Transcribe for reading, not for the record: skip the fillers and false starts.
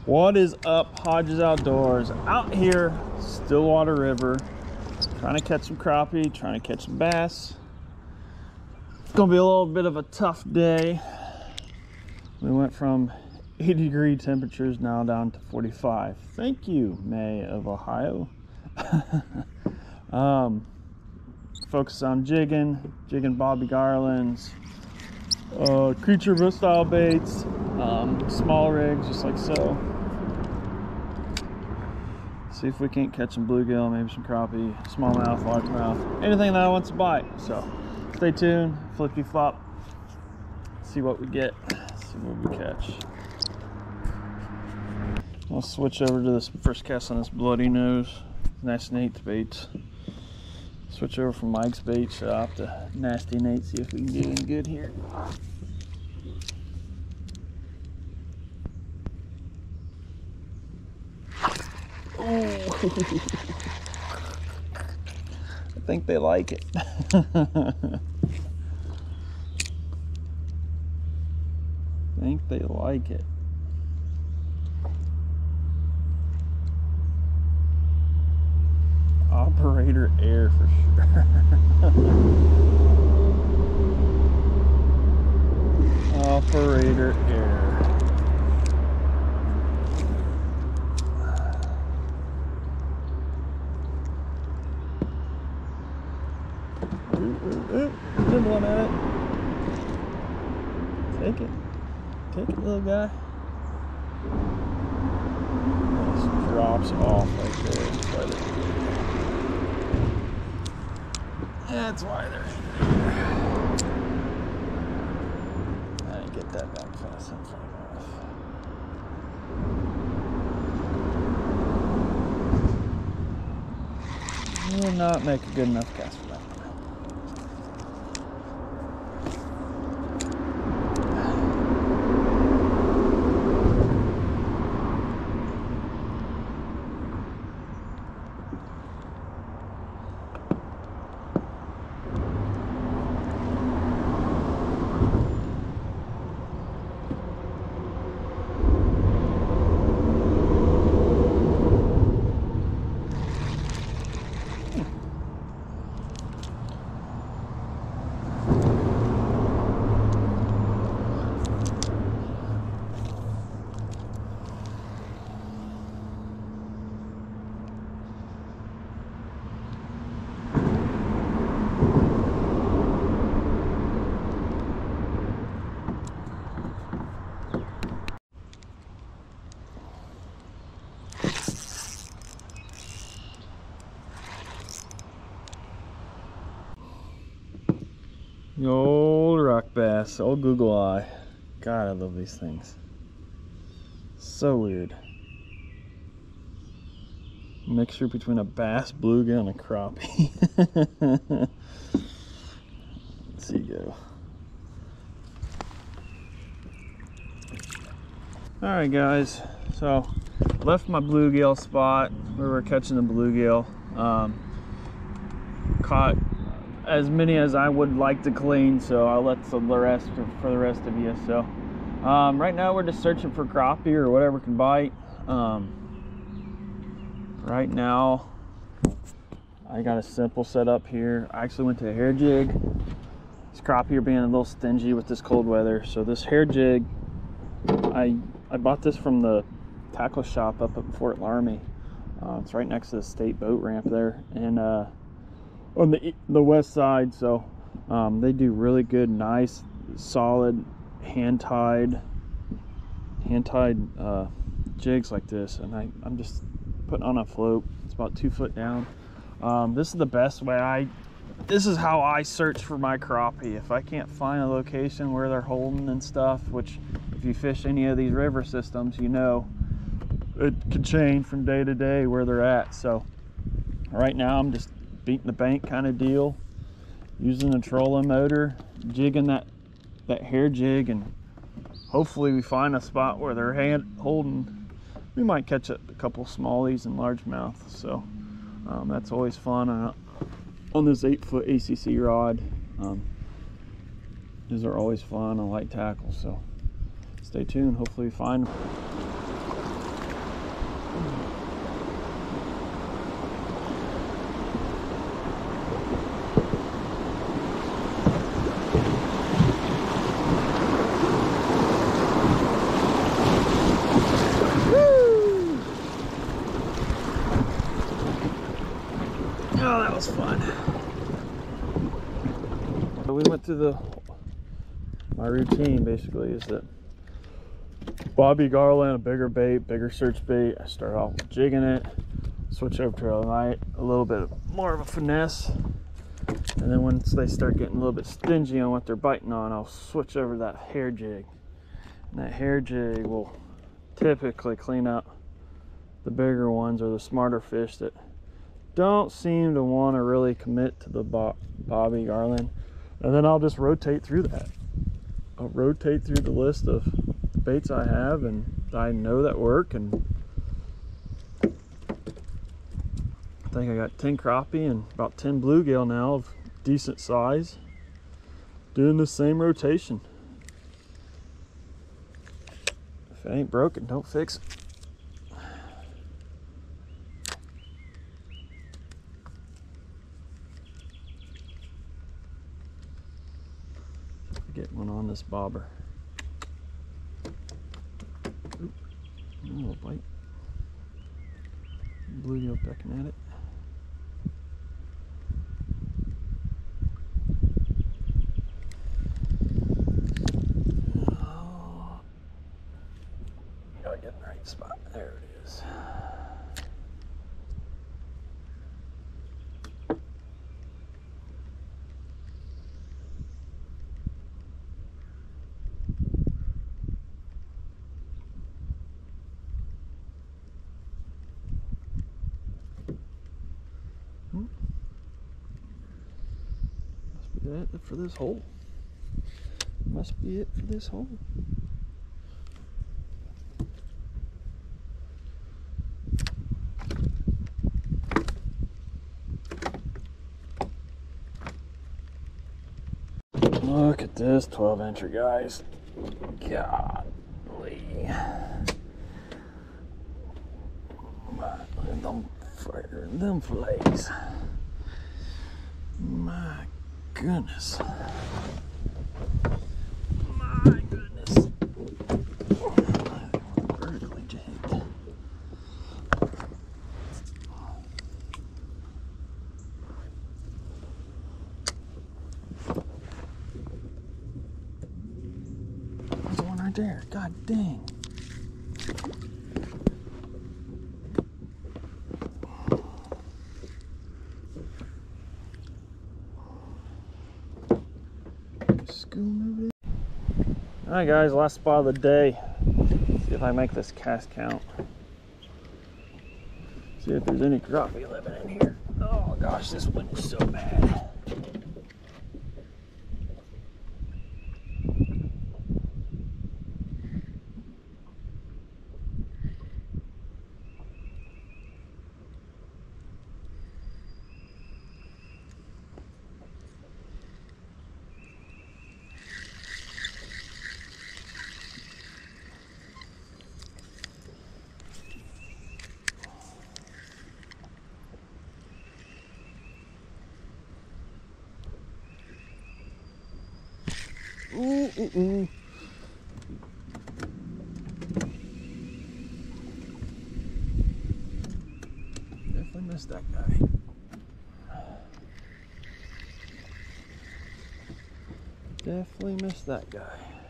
What is up, Hodges Outdoors? Out here, Stillwater River, trying to catch some crappie, trying to catch some bass. It's gonna be a little bit of a tough day. We went from 80-degree temperatures now down to 45. Thank you, May of Ohio. Focus on jigging Bobby Garlands, creature style baits, small rigs, just like so. See if we can't catch some bluegill, maybe some crappie, smallmouth, largemouth, anything that wants to bite. So stay tuned, flippy flop, see what we get, see what we catch. I'll switch over to this first cast on this Bloody Nose, Nasty Nate's baits. Switch over from Mike's bait shop to Nasty Nate, see if we can do any good here. Oh, I think they like it. I think they like it. Operator air for sure. Operator air. Nibbling at it. Take it. Take it, little guy. Just drops off right there. That's why they're. I didn't get that back fast enough. Will not make a good enough cast for that one. The old rock bass, old Google Eye. God, I love these things. So weird. Mixture between a bass, bluegill, and a crappie. Let's see you go. Alright guys, so left my bluegill spot where we're catching the bluegill. Caught as many as I would like to clean, so I'll let the rest for the rest of you. So right now we're just searching for crappie or whatever can bite. Right now I got a simple setup here. I actually went to a hair jig. This crappie are being a little stingy with this cold weather, so this hair jig, I bought this from the tackle shop up at Fort Laramie. It's right next to the state boat ramp there, and on the west side. So they do really good, nice, solid hand-tied jigs like this, and I'm just putting on a float. It's about 2 foot down. This is the best way. This is how I search for my crappie. If I can't find a location where they're holding and stuff, which if you fish any of these river systems, you know it could change from day to day where they're at. So right now I'm just beating the bank kind of deal, using the trolling motor, jigging that hair jig, and hopefully we find a spot where they're holding. We might catch a couple smallies and largemouth. So that's always fun on this 8-foot ACC rod. These are always fun on light tackle, so stay tuned. Hopefully we find them. was fun. So we went through my routine basically is that Bobby Garland, a bigger bait, bigger search bait. I start off with jigging it, switch over to a little bit more of a finesse. And then once they start getting a little bit stingy on what they're biting on, I'll switch over to that hair jig. And that hair jig will typically clean up the bigger ones or the smarter fish that don't seem to want to really commit to the Bobby Garland. And then I'll just rotate through that. I'll rotate through the list of baits I have and I know that work, and I think I got 10 crappie and about 10 bluegill now of decent size, doing the same rotation. If it ain't broken, don't fix it. Get one on this bobber. Oop, a little bite. Bluegill pecking at it. Oh, gotta get in the right spot. There it is. Must be it for this hole. Must be it for this hole. Look at this 12-incher, guys. Golly. Them flakes. My goodness. My goodness. Vertically jigged. There's one right there. God dang. Alright guys, last spot of the day. See if I make this cast count. See if there's any crappie living in here. Oh gosh, this wind is so bad. Definitely missed that guy. Definitely missed that guy.